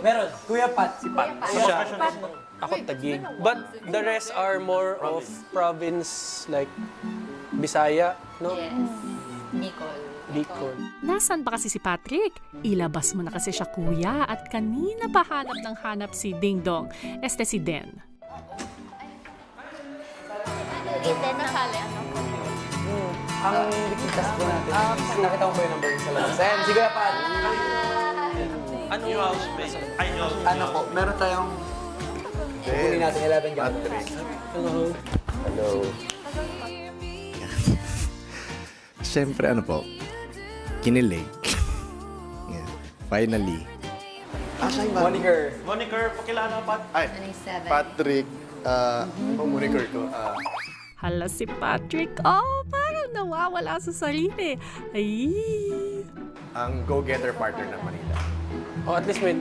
Meron. Kuya Pat. Si Pat. Siya. Ako Taguig. But the rest are more of province like Bisaya, no? Yes. Bicol. Bicol. Nasaan ba kasi si Patrick? Ilabas mo na kasi siya kuya at kanina pa hanap ng hanap si Ding Dong. Este si Den. International. Ang likitas po natin. Nakita mo ba yung number sa labas? Ayan, si Kuya Pat. Anong Ano po, meron tayong... Kunin natin 11 gamit. Hello. Hello. Siyempre, ano po, kinilig. Yeah. Finally. Moniker. Moniker, pakilala Pat. Ay, 27. Patrick, moniker ko. Hala si Patrick. Oh, parang nawawala sa sarili. Ay. Ang go-getter partner ng Manila. Oh, at least may